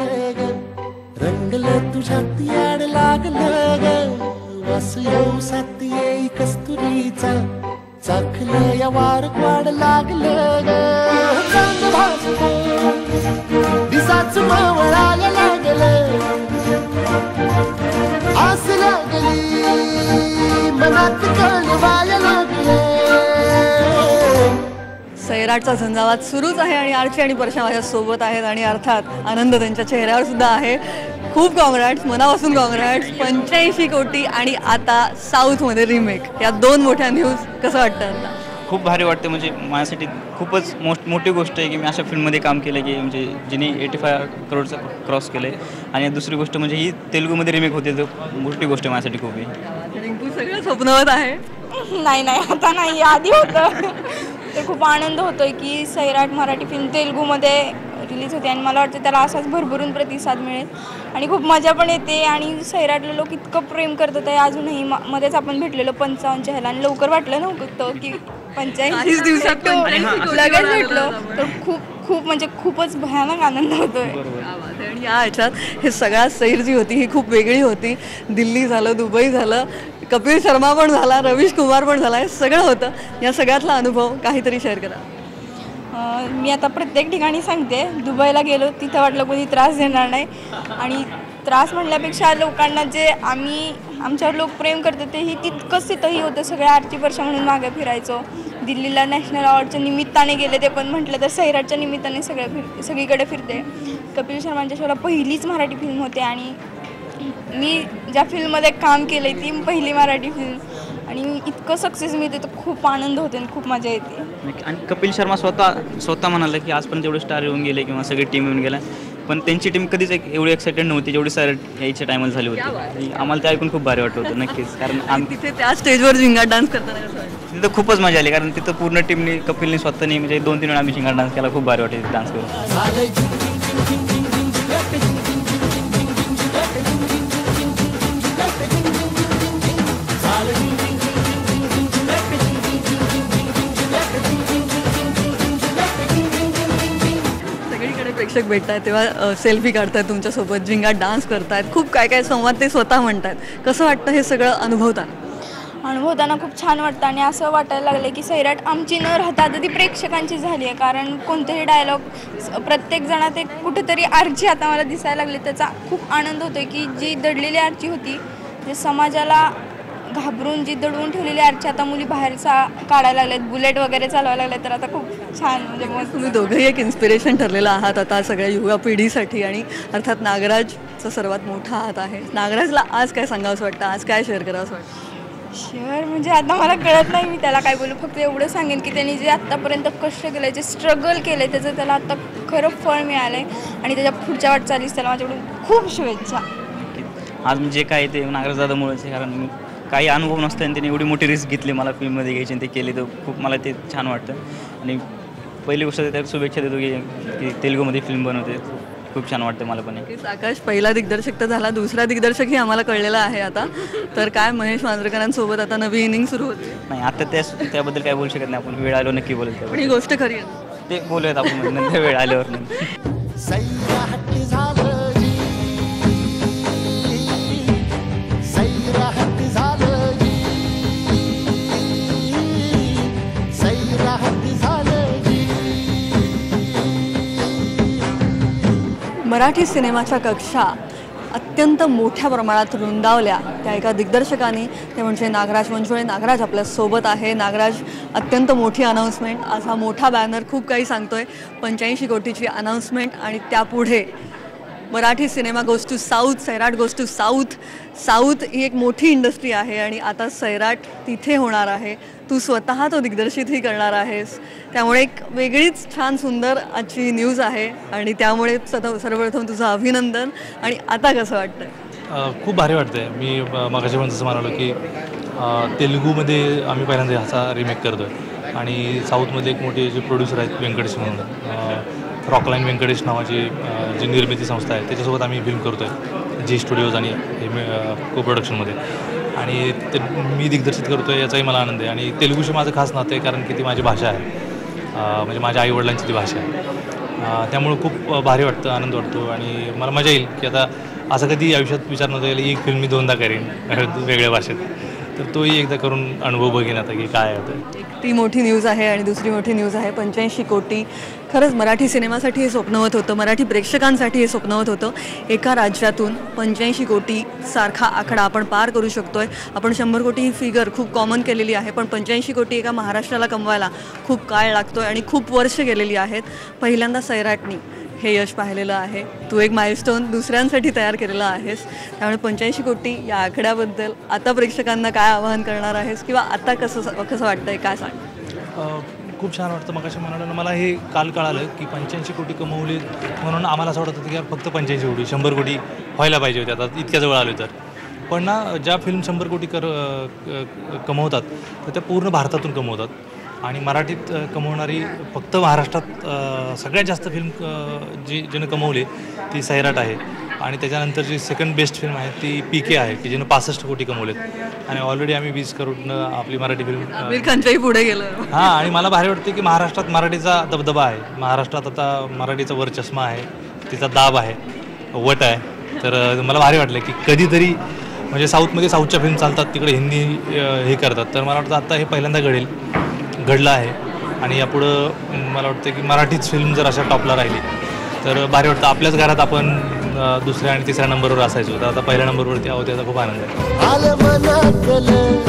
लागलं ग, रंगलं तुझ्यात याड लागलं ग, वास येऊ साथ येई कस्तुरीचा, चाखलं या वार वाढ लागलं ग, चांग भासलं दिसाच मावळायला लागलं, आस लागली मनात कळवायला लागलं. सैराटचा झंझावात सुरूच आहे आणि आरची आणि परशा माझ्या सोबत आहेत आणि अर्थात आनंद त्यांच्या चेहऱ्यावर सुद्धा आहे. खूप काँग्रॅट्स, मनापासून काँग्रॅट्स. 85 कोटी आणि आता साऊथमध्ये रिमेक, या दोन मोठ्या न्यूज. कसं वाटतं आता? खूप भारी वाटते. म्हणजे माझ्यासाठी खूपच मोठी गोष्ट आहे की मी अशा फिल्ममध्ये काम केलं की म्हणजे जिने 85 करोडचं क्रॉस केलं आहे. आणि दुसरी गोष्ट म्हणजे ही तेलुगूमध्ये रिमेक होते, तर मोठी गोष्ट आहे माझ्यासाठी खूप आहे. रिंकू सगळं स्वप्नवत आहे. नाही आता नाही, आधी होतं. ते खूप आनंद होतोय की सैराट मराठी फिल्म तेलुगूमध्ये रिलीज होते आणि मला वाटतं त्याला असाच भरभरून प्रतिसाद मिळेल आणि खूप मजा पण येते. आणि सैराटला लोक इतकं प्रेम करतात आहे अजूनही. मध्येच आपण भेटलेलो 55च्या ह्याला आणि लवकर वाटलं नव्हतं की 85 दिवसात लगेच भेटलो, तर खूप म्हणजे खूपच भयानक आनंद होतोय. आणि या ह्याच्यात हे सगळ्यात सैर जी होती ही खूप वेगळी होती. दिल्ली झालं, दुबई झालं, कपिल शर्मा पण झाला, रवीश कुमार पण झाला, हे सगळं होतं. या सगळ्यातला अनुभव काहीतरी शेअर करा. मी आता प्रत्येक ठिकाणी सांगते, दुबईला गेलो तिथं वाटलं कोणी त्रास देणार नाही. आणि त्रास म्हटल्यापेक्षा लोकांना जे आमच्यावर लोक प्रेम करतात तेही तितकंच तिथंही होतं. सगळ्या आरती वर्षा म्हणून मागे फिरायचो. दिल्लीला नॅशनल अवॉर्डच्या निमित्ताने गेले, ते पण म्हटलं तर सैराटच्या निमित्ताने सगळीकडे फिरते. कपिल शर्मांच्या शोला पहिलीच मराठी फिल्म होते आणि मी ज्या फिल्ममध्ये काम केलं आहे ती पहिली मराठी फिल्म आणि इतकं सक्सेस मिळते तर खूप आनंद होते आणि खूप मजा येते. आणि कपिल शर्मा स्वतः म्हणाला की आजपर्यंत जेवढे स्टार येऊन गेले किंवा सगळी टीम येऊन गेला, पण त्यांची टीम कधीच एवढी एक्साइटेड नव्हती जेवढी सैराट यायच्या टायमाला झाली होती. आम्हाला ते ऐकून खूप भारी वाटत होतं. नक्कीच, कारण आम्ही तिथे त्या स्टेजवर झिंगाट डान्स करताना तिथं खूपच मजा आली, कारण तिथं पूर्ण टीमने कपिलने स्वतःने म्हणजे 2-3 वेळा आम्ही झिंगाट डान्स केला. खूप भारी वाटते डान्स करून. प्रेक्षक भेटतात तेव्हा सेल्फी काढतात तुमच्यासोबत, झिंगाट डान्स करतात, खूप काय संवाद ते स्वतः म्हणतात. कसं वाटतं हे सगळं अनुभवताना खूप छान वाटतं आणि असं वाटायला लागलं की सैराट आमची न राहता आता ती प्रेक्षकांची झाली आहे. कारण कोणतेही डायलॉग प्रत्येक जणात एक कुठेतरी आरची आता मला दिसायला लागली, त्याचा खूप आनंद होतो की जी दडलेली आरची होती, जे समाजाला घाबरून जी दडवून ठेवलेली आरची आता मुली बाहेरचा काढायला लागल्यात, बुलेट वगैरे चालवायला लागले, तर आता खूप छान. म्हणजे तुम्ही दोघंही एक इन्स्पिरेशन ठरलेलं आहात आता सगळ्या युवा पिढीसाठी आणि अर्थात नागराजचा सर्वात मोठा हात आहे. नागराजला आज काय सांगावंसं वाटतं, आज काय शेअर करावंसं वाटतं? शेअर म्हणजे आता मला कळत नाही मी त्याला काय बोलू. फक्त एवढं सांगेन की त्यांनी जे आत्तापर्यंत कष्ट केलं, जे स्ट्रगल केलं त्याचं त्याला आता खरं फळ मिळालं आहे आणि त्याच्या पुढच्या वाटचालीस त्याला माझ्याकडून खूप शुभेच्छा. आज जे काय ते नागराजदादामुळेच आहे, कारण काही अनुभव नसताना त्यांनी एवढी मोठी रिस्क घेतली मला फिल्ममध्ये घ्यायची आणि ते केले, तर खूप मला ते छान वाटतं. आणि पहिली गोष्ट त्यात शुभेच्छा देतो की तेलुगूमध्ये फिल्म बनवते. खूप छान वाटतं मला पण. आकाश पहिला दिग्दर्शक तर झाला, दुसरा दिग्दर्शकही आम्हाला कळलेला आहे आता. तर काय महेश मांजरेकरांसोबत आता नवी इनिंग सुरू होते? नाही, आता त्याबद्दल काय बोलू शकत नाही आपण. वेळ आलो नक्की बोलत पण ही गोष्ट खरी आहे, ते बोलूयात आपण नंतर वेळ आल्यावर. मराठी सिनेमाच्या कक्षा अत्यंत मोठ्या प्रमाणात रुंदावल्या त्या एका दिग्दर्शकाने, ते म्हणजे नागराज मंजुळे. नागराज आपल्या सोबत आहे. नागराज, अत्यंत मोठी अनाऊन्समेंट, आज हा मोठा बॅनर खूप काही सांगतोय. 85 कोटीची अनाऊन्समेंट आणि त्यापुढे Marathi cinema goes to south, Sairat goes to south. South ही एक मोठी इंडस्ट्री आहे आणि आता सैराट तिथे होणार आहे. तू स्वतः तो दिग्दर्शितही करणार आहेस, त्यामुळे एक वेगळीच छान सुंदर आजची न्यूज आहे आणि त्यामुळे सर्वप्रथम तुझं अभिनंदन. आणि आता कसं वाटतंय? खूप भारी वाटतंय. मी मगाशी पण जसं म्हणालो की तेलुगूमध्ये आम्ही पहिल्यांदा ह्याचा रिमेक करतो आहे आणि साऊथमध्ये एक मोठे जे प्रोड्युसर आहेत व्यंकटेश म्हणून, रॉकलाईन व्यंकटेश नावाची जी निर्मिती संस्था आहे त्याच्यासोबत आम्ही फिल्म करतो आहे जी स्टुडिओज आणि को प्रोडक्शनमध्ये. आणि ते मी दिग्दर्शित करतो आहे याचाही मला आनंद आहे. आणि तेलुगूशी माझं खास नातं आहे कारण की ती माझी भाषा आहे, म्हणजे माझ्या आईवडिलांची ती भाषा आहे. त्यामुळं खूप भारी वाटतं, आनंद वाटतो आणि मला मजा येईल की आता असं कधी आयुष्यात विचार नव्हता येईल एक फिल्म मी दोनदा करेन वेगळ्या भाषेत, तर तोही एकदा करून अनुभव बघेन आता की काय होतं. ती मोठी न्यूज आहे आणि दुसरी मोठी न्यूज आहे 85 कोटी. खरंच मराठी सिनेमासाठी हे स्वप्नवत होतं, मराठी प्रेक्षकांसाठी हे स्वप्नवत होतं. एका राज्यातून 85 कोटी सारखा आकडा आपण पार करू शकतोय. आपण 100 कोटी ही फिगर खूप कॉमन केलेली आहे, पण 85 कोटी एका महाराष्ट्राला कमवायला खूप काळ लागतोय आणि खूप वर्ष गेलेली आहेत. पहिल्यांदा सैराटनी हे यश पाहिलेलं आहे. तू एक माइलस्टोन दुसऱ्यांसाठी तयार केलेला आहेस. त्यामुळे 85 कोटी या आकड्याबद्दल आता प्रेक्षकांना काय आवाहन करणार आहेस किंवा आता कसं वाटतंय, काय सांग? खूप छान वाटतं. मग अशा म्हणालं मला हे काल कळालं की 85 कोटी कमवले म्हणून आम्हाला असं वाटत होतं की यार फक्त 85 कोटी 100 कोटी व्हायला पाहिजे होते आता इतक्या जवळ आलो तर. पण ना ज्या फिल्म 100 कोटी कमवतात तर त्या पूर्ण भारतातून कमवतात आणि मराठीत कमवणारी फक्त महाराष्ट्रात सगळ्यात जास्त फिल्म ज्यानं कमवले ती सैराट आहे आणि त्याच्यानंतर जी सेकंड बेस्ट फिल्म आहे ती PK आहे की जिनं 65 कोटी कमवलेत आणि ऑलरेडी आम्ही 20 करोडनं आपली मराठी फिल्म आमिर खानच्याही पुढे गेलं. हां आणि मला भारी वाटते की महाराष्ट्रात मराठीचा दबदबा आहे, महाराष्ट्रात आता मराठीचा वर चष्मा आहे, तिचा दाब आहे, वट आहे. तर मला भारी वाटलं की कधीतरी म्हणजे साऊथमध्ये साऊथच्या फिल्म चालतात तिकडे हिंदी हे करतात, तर मला वाटतं आता हे पहिल्यांदा घडलं आहे आणि यापुढं मला वाटतं की मराठीच फिल्म जर अशा टॉपला राहिली तर भारी वाटतं. आपल्याच घरात आपण दुसऱ्या आणि तिसऱ्या नंबरवर असायचो, तर आता पहिल्या नंबरवरती आहोत याचा खूप आनंद आहे. आलं मनातलं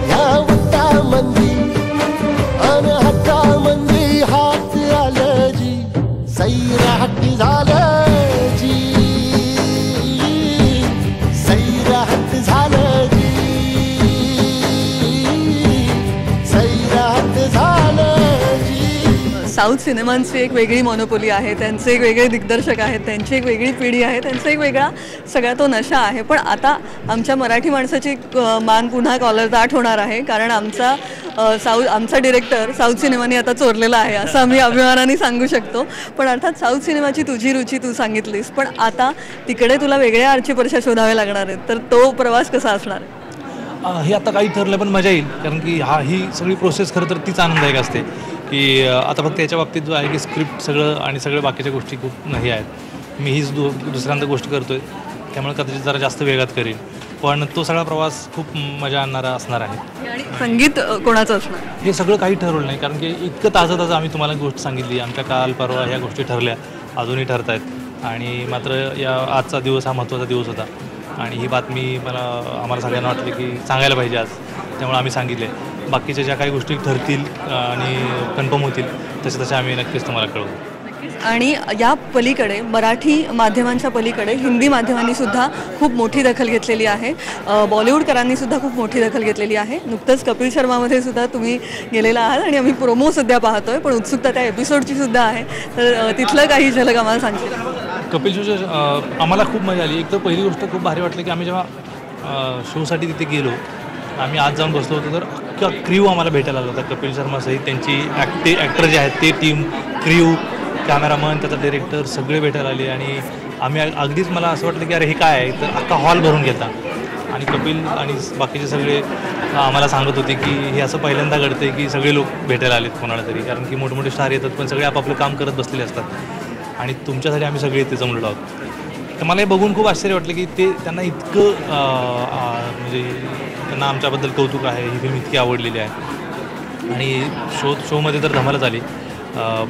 ह्या वटामंदी अन हातामंदी हात आलं जी सैराट झालं जी सैराट झालं जी सैराट झालं जी. साऊथ सिनेमांची एक वेगळी मोनोपोली आहे, त्यांचे एक वेगळे दिग्दर्शक आहेत, त्यांची एक वेगळी पिढी आहे, त्यांचा एक वेगळा सगळा तो नशा आहे. पण आता आमच्या मराठी माणसाची मान पुन्हा कॉलरदाट होणार आहे, कारण आमचा डिरेक्टर साऊथ सिनेमाने आता चोरलेला आहे असं आम्ही अभिमानाने सांगू शकतो. पण अर्थात साऊथ सिनेमाची तुझी रुची तू सांगितलीस, पण आता तिकडे तुला वेगळ्या आरची परशा शोधावे लागणार आहेत, तर तो प्रवास कसा असणार आहे? हे आता काही ठरलं पण मजा येईल, कारण की ही सगळी प्रोसेस खरं तर तीच आनंददायक असते की आता फक्त याच्या बाबतीत जो आहे की स्क्रिप्ट सगळं आणि सगळ्या बाकीच्या गोष्टी खूप नाही आहेत. मी हीच दुसऱ्यांदा गोष्ट करतो आहे, त्यामुळे कदाचित जरा जास्त वेगात करेन, पण तो सगळा प्रवास खूप मजा आणणारा असणार आहे. आणि संगीत कोणाचं असणार हे सगळं काही ठरवलं नाही, कारण की इतकं ताजं आम्ही तुम्हाला गोष्ट सांगितली, आमच्या काल परवा ह्या गोष्टी ठरल्या, अजूनही ठरत आहेत आणि मात्र आजचा दिवस हा महत्त्वाचा दिवस होता आणि ही बातमी आम्हाला सगळ्यांना वाटली की सांगायला पाहिजे आज, त्यामुळे आम्ही सांगितले. बाकीच्या ज्या काही गोष्टी ठरतील आणि कन्फर्म होतील तसे आम्ही नक्कीच तुम्हाला कळवू. आणि या पलीकडे मराठी माध्यमांच्या पलीकडे हिंदी माध्यमांनी सुद्धा खूप मोठी दखल घेतलेली आहे, बॉलिवूडकरांनी सुद्धा खूप मोठी दखल घेतलेली आहे. नुकतंच कपिल शर्मामध्ये सुद्धा तुम्ही गेलेला आहात आणि आम्ही प्रोमो सध्या पाहतोय, पण उत्सुकता त्या एपिसोडची सुद्धा आहे, तर तिथलं काही झलक आम्हाला सांगशील? कपिल शोच्या आम्हाला खूप मजा आली. एक तर पहिली गोष्ट खूप भारी वाटली की आम्ही जेव्हा शोसाठी तिथे गेलो, आम्ही आज जाऊन बसलो होतो तर अख्खा क्र्यू आम्हाला भेटायला आला होता. कपिल शर्मासहित त्यांची ॲक्टर जे आहेत ते टीम, क्र्यू, कॅमेरामन, त्याचा डिरेक्टर सगळे भेटायला आले आणि आम्ही अगदीच मला असं वाटलं की अरे हे काय आहे, तर अख्खा हॉल भरून घेतला आणि कपिल आणि बाकीचे सगळे आम्हाला सांगत होते की हे असं पहिल्यांदा घडतं की सगळे लोक भेटायला आलेत कोणाला तरी, कारण की मोठमोठे स्टार येतात पण सगळे आपापलं काम करत बसलेले असतात आणि तुमच्यासाठी आम्ही सगळे इथे जमलेलो आहोत. तर मला हे बघून खूप आश्चर्य वाटलं की त्यांना इतकं म्हणजे त्यांना आमच्याबद्दल कौतुक आहे, ही फिल्म इतकी आवडलेली आहे आणि शोमध्ये तर धमालच आली,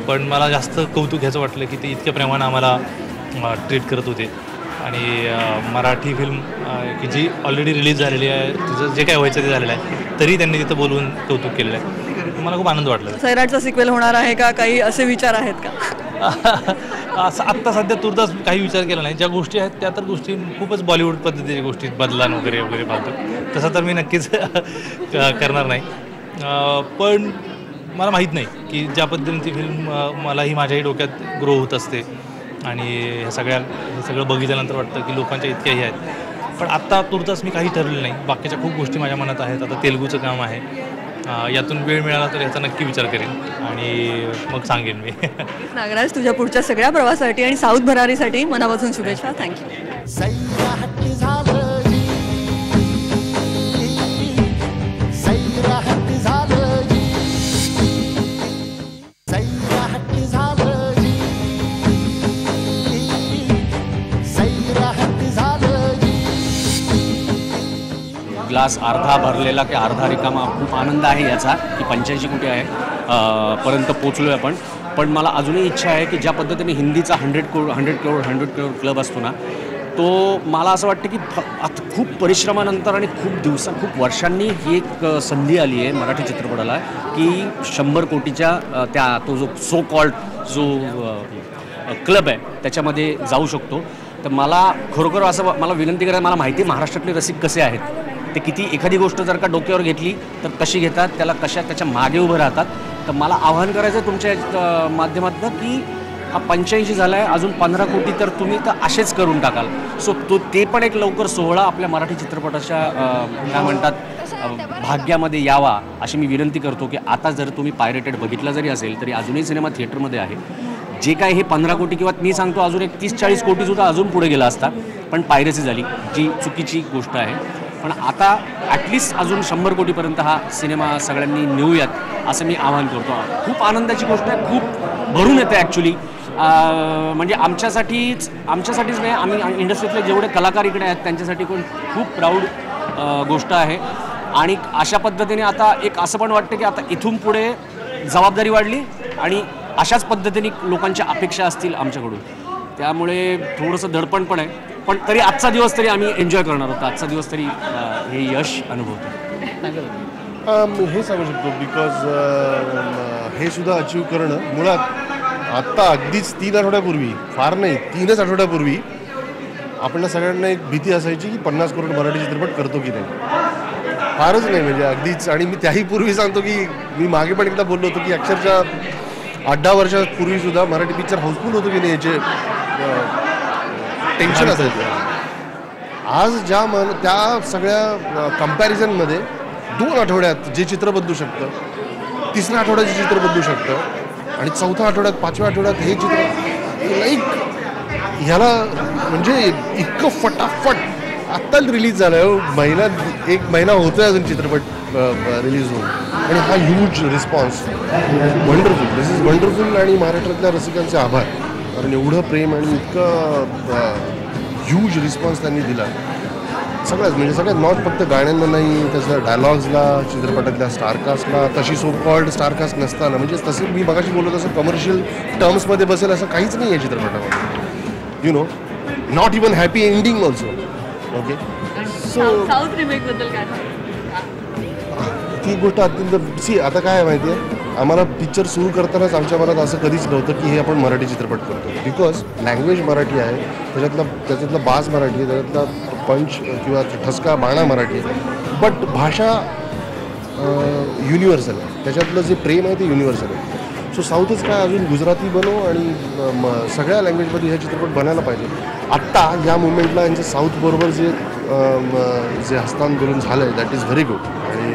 पण मला जास्त कौतुक ह्याचं वाटलं की ते इतक्या प्रेमानं आम्हाला ट्रीट करत होते आणि मराठी फिल्म की जी ऑलरेडी रिलीज झालेली आहे, तिचं जे काय व्हायचं ते झालेलं आहे, तरी त्यांनी तिथं बोलवून कौतुक केलेलं आहे. मला खूप आनंद वाटला. सैराटचा सिक्वेल होणार आहे का, काही असे विचार आहेत का? असं आत्ता सध्या तुर्तास काही विचार केला नाही. ज्या गोष्टी आहेत त्या तर गोष्टी खूपच बॉलिवूड पद्धतीच्या गोष्टी, बदलान वगैरे पाहतो, तसं तर मी नक्कीच करणार नाही. पण मला माहीत नाही की ज्या पद्धतीने ती फिल्म मलाही माझ्याही डोक्यात ग्रो होत असते आणि हे सगळं बघितल्यानंतर वाटतं की लोकांच्या इतक्याही आहेत, पण आत्ता तुर्तास मी काही ठरवलं नाही. बाकीच्या खूप गोष्टी माझ्या मनात आहेत. आता तेलुगूचं काम आहे, यातून वेळ मिळाला तर याचा नक्की विचार करेन आणि मग सांगेन मी. नागराज, तुझ्या पुढच्या सगळ्या प्रवासासाठी आणि साऊथ भरारीसाठी मनापासून शुभेच्छा. थँक्यू. सैराट झालं जी सैराट झालं जी सैराट झालं जी ग्लास अर्धा भरलेला की अर्धा रिकामा. खूप आनंद आहे याचा की 85 कोटी आहे पर्यंत पोचलो आहे आपण. पण मला अजूनही इच्छा आहे की ज्या पद्धतीने हिंदीचा 100 करोड क्लब असतो ना, तो मला असं वाटतं की आता खूप परिश्रमानंतर आणि खूप वर्षांनी ही एक संधी आली आहे मराठी चित्रपटाला की 100 कोटीच्या तो जो सो कॉल्ड जो क्लब आहे त्याच्यामध्ये जाऊ शकतो. तर मला खरोखर असं मला विनंती करायला, मला माहिती आहे महाराष्ट्रातले रसिक कसे आहेत, ते किती एखादी गोष्ट जर का डोक्यावर घेतली तर कशी घेतात, त्याच्या मागे उभं राहतात. तर मला आवाहन करायचं आहे माध्यमातून की हा 85 झाला आहे, अजून 15 कोटी तर तुम्ही तर असेच करून टाकाल. सो ते पण एक लवकर सोहळा आपल्या मराठी चित्रपटाच्या काय म्हणतात भाग्यामध्ये यावा अशी मी विनंती करतो. की आता जर तुम्ही पायरेटेड बघितला जरी असेल तरी अजूनही सिनेमा थिएटरमध्ये आहे. जे काय हे 15 कोटी किंवा मी सांगतो अजून एक 30-40 कोटीसुद्धा अजून पुढे गेला असता, पण पायरेसी झाली, जी चुकीची गोष्ट आहे. पण आता ॲटलिस्ट अजून 100 कोटीपर्यंत हा सिनेमा सगळ्यांनी नेऊयात असं मी आवाहन करतो. खूप आनंदाची गोष्ट आहे, खूप भरून येते ॲक्च्युली. म्हणजे आमच्यासाठीच नाही, आम्ही इंडस्ट्रीतले जेवढे कलाकार इकडे आहेत त्यांच्यासाठी पण खूप प्राऊड गोष्ट आहे. आणि अशा पद्धतीने आता एक असं पण वाटतं की आता इथून पुढे जबाबदारी वाढली आणि अशाच पद्धतीने लोकांच्या अपेक्षा असतील आमच्याकडून. त्यामुळे थोडंसं दडपण पण आहे, पण तरी आजचा दिवस तरी आम्ही एन्जॉय करणार होतो. आजचा दिवस तरी हे यश अनुभवतो. हे सांगू शकतो बिकॉज हे सुद्धा अचीव करणं मुळात आत्ता अगदीच 3 आठवड्यापूर्वी, फार नाही 3च आठवड्यापूर्वी आपल्याला सगळ्यांना एक भीती असायची की 50 करोड मराठी चित्रपट करतो की नाही. फारच नाही म्हणजे अगदीच. आणि मी त्याही पूर्वी सांगतो की मी मागे पण एकदा बोललो होतो की अक्षरशः 8-10 वर्षापूर्वीसुद्धा मराठी पिक्चर हाऊसफुल होतो की नाही याचे टेन्शन असायचं. आज त्या सगळ्या कंपॅरिझनमध्ये 2 आठवड्यात जे चित्र बदलू शकतं, 3ऱ्या आठवड्यात जे चित्र बदलू शकतं आणि 4थ्या आठवड्यात 5व्या आठवड्यात हे चित्र लाईक ह्याला म्हणजे इतकं फटाफट आत्ता रिलीज झालं आहे. 1 महिना होतोय अजून चित्रपट रिलीज होऊन आणि हा huge response. Wonderful, this is wonderful. आणि महाराष्ट्रातल्या रसिकांचे आभार, कारण एवढं प्रेम आणि इतकं ह्यूज रिस्पॉन्स त्यांनी दिला सगळ्यात नॉट फक्त गाण्यांना नाही, त्याच्या डायलॉग्सला, चित्रपटातल्या स्टारकास्टला. तशी सो कॉल्ड स्टारकास्ट नसताना, म्हणजे तसं मी मगाशी बोललो तसं कमर्शियल टर्म्समध्ये बसेल असं काहीच नाही आहे चित्रपटामध्ये. No not even happy ending also. Okay, so south रिमेकबद्दल काय? ती गोष्ट अत्यंत आता काय आहे माहिती आहे, आम्हाला पिक्चर सुरू करतानाच आमच्या मनात असं कधीच नव्हतं की हे आपण मराठी चित्रपट करतो. बिकॉज लँग्वेज मराठी आहे, त्याच्यातला बाज मराठी आहे, त्याच्यातला पंच किंवा ठसका बाणा मराठी आहे, बट भाषा युनिव्हर्सल आहे. त्याच्यातलं जे प्रेम आहे ते युनिव्हर्सल आहे. सो साऊथच काय, अजून गुजराती बनव आणि सगळ्या लँग्वेजमध्ये हे चित्रपट बनायला पाहिजे. आत्ता या मुवमेंटला यांचं साऊथबरोबर जे हस्तांदोलन झालं आहे दॅट इज व्हेरी गुड. आणि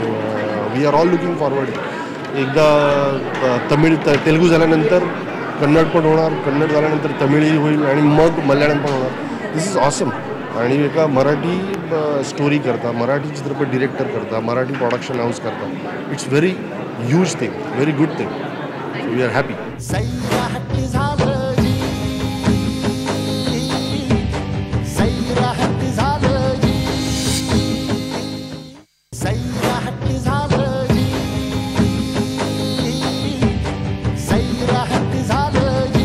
we are all looking forward. एकदा तेलुगू झाल्यानंतर कन्नड पण होणार, कन्नड झाल्यानंतर तमिळही होईल आणि मग मल्याळम पण होणार. This is awesome. आणि एका मराठी स्टोरी करता, मराठी चित्रपट डिरेक्टर करता, मराठी प्रोडक्शन हाऊस करता, it's very huge thing, very good thing. We are happy. Sairat झालं जी, सैराट झालं जी, सैराट झालं जी, सैराट झालं जी.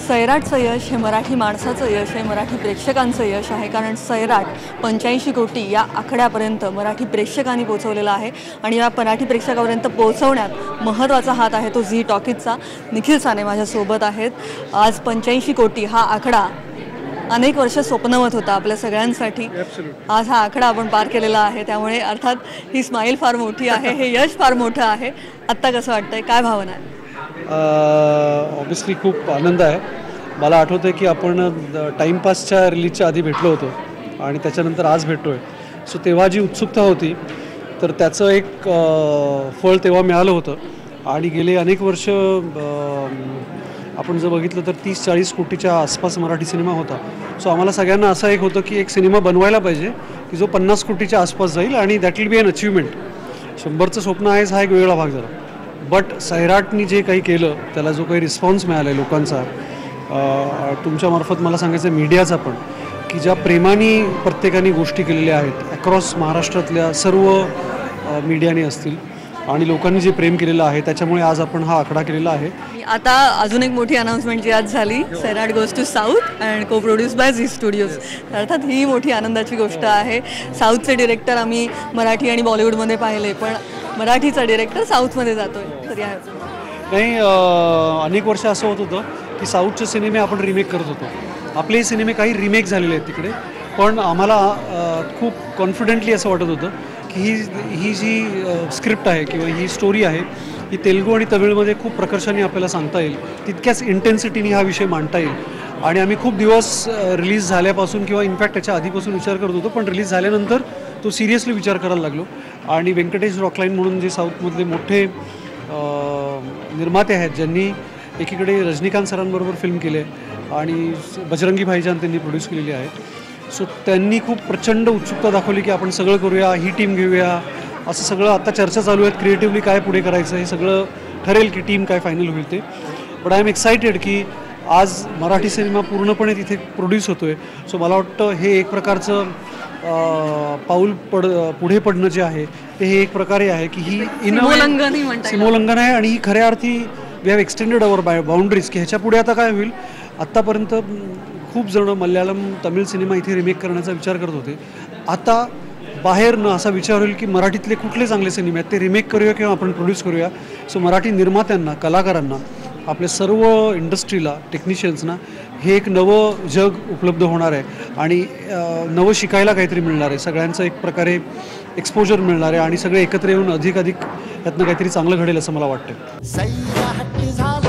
सैराटचं यश हे मराठी माणसाचं यश आहे, मराठी प्रेक्षकांचं यश आहे. कारण सैराट 85 कोटी या आकड्यापर्यंत मराठी प्रेक्षकांनी पोहोचवलेला आहे. आणि या मराठी प्रेक्षकापर्यंत पोहोचवण्यात महत्त्वाचा हात आहे तो झी टॉकीजचा. निखिल साने माझ्यासोबत आहेत. आज 85 कोटी हा आकडा अनेक वर्ष स्वप्नवत होता आपल्या सगळ्यांसाठी. आज हा आकडा आपण पार केलेला आहे, त्यामुळे अर्थात ही स्माईल फार मोठी आहे, हे यश फार मोठं आहे. आत्ता कसं वाटतंय, काय भावना आहे? ऑब्वियसली खूप आनंद आहे. मला आठवतं आहे की आपण टाईमपासच्या रिलीजच्या आधी भेटलो होतो आणि त्याच्यानंतर आज भेटतो आहे. सो तेव्हा जी उत्सुकता होती तर त्याचं एक फळ तेव्हा मिळालं होतं. आणि गेले अनेक वर्ष आपण जर बघितलं तर 30-40 कोटीच्या आसपास मराठी सिनेमा होता. सो आम्हाला सगळ्यांना असं एक होतं की एक सिनेमा बनवायला पाहिजे की जो 50 कोटीच्या आसपास जाईल आणि that will be an achievement. 100चं स्वप्न आहेच हा एक वेगळा भाग झाला. बट सैराटनी जे काही केलं, त्याला जो काही रिस्पॉन्स मिळाला आहे लोकांचा, तुमच्यामार्फत मला सांगायचं मीडियाचा पण, की ज्या प्रेमाने प्रत्येकाने गोष्टी केलेल्या आहेत अक्रॉस महाराष्ट्रातल्या सर्व मीडियाने असतील आणि लोकांनी जे प्रेम केलेलं आहे त्याच्यामुळे आज आपण हा आकडा केलेला आहे. आता अजून एक मोठी अनाउन्समेंट जी आज झाली, Sairat goes to south and co produce by Zee studios. अर्थात ही मोठी आनंदाची गोष्ट आहे. साऊथचे डिरेक्टर आम्ही मराठी आणि बॉलिवूडमध्ये पाहिले, पण मराठीचा डिरेक्टर साऊथमध्ये जातोय. तरी नाही, अनेक वर्ष असं होत होतं की साऊथचे सिनेमे आपण रिमेक करत होतो. आपले सिनेमे काही रिमेक झालेले आहेत तिकडे, पण आम्हाला खूप कॉन्फिडेंटली असं वाटत होतं की ही जी स्क्रिप्ट आहे किंवा ही स्टोरी आहे ही तेलुगू आणि तमिळमध्ये खूप प्रकर्षाने आपल्याला सांगता येईल, तितक्याच इंटेन्सिटीने हा विषय मांडता येईल. आणि आम्ही खूप दिवस रिलीज झाल्यापासून किंवा इनफॅक्ट त्याच्या आधीपासून विचार करत होतो, पण रिलीज झाल्यानंतर तो सिरियसली विचार करायला लागलो. आणि व्यंकटेश रॉकलाईन म्हणून जे साऊथमधले मोठे निर्माते आहेत, ज्यांनी एकीकडे रजनीकांत सरांबरोबर फिल्म केले आणि बजरंगी भाईजान त्यांनी प्रोड्यूस केलेली आहे, सो त्यांनी खूप प्रचंड उत्सुकता दाखवली की आपण सगळं करूया, ही टीम घेऊया, असं सगळं आता चर्चा चालू आहेत. क्रिएटिव्हली काय पुढे करायचं हे सगळं ठरेल की टीम काय फायनल होईल ते. बट आय एम एक्सायटेड की आज मराठी सिनेमा पूर्णपणे तिथे प्रोड्यूस होतो आहे. सो मला वाटतं हे एक प्रकारचं पाऊल पुढे पडणं जे आहे ते हे एक प्रकारे आहे की ही सीमोल्लंघन आहे आणि ही खऱ्या अर्थी we have extended our boundaries की ह्याच्या पुढे आता काय होईल. आत्तापर्यंत खूप जण मल्याळम तमिळ सिनेमा इथे रिमेक करण्याचा विचार करत होते. आता बाहेरनं असा विचार होईल की मराठीतले कुठले चांगले सिनेमे आहेत ते रिमेक करूया किंवा आपण प्रोड्यूस करूया. सो मराठी निर्मात्यांना, कलाकारांना, आपल्या सर्व इंडस्ट्रीला, टेक्निशियन्सना हे एक नवं जग उपलब्ध होणार आहे आणि नवं शिकायला काहीतरी मिळणार आहे. सगळ्यांचं एक प्रकारे एक्सपोजर मिळणार आहे आणि सगळे एकत्र येऊन अधिकाधिक यातनं काहीतरी चांगलं घडेल असं मला वाटतं. सैराट झालं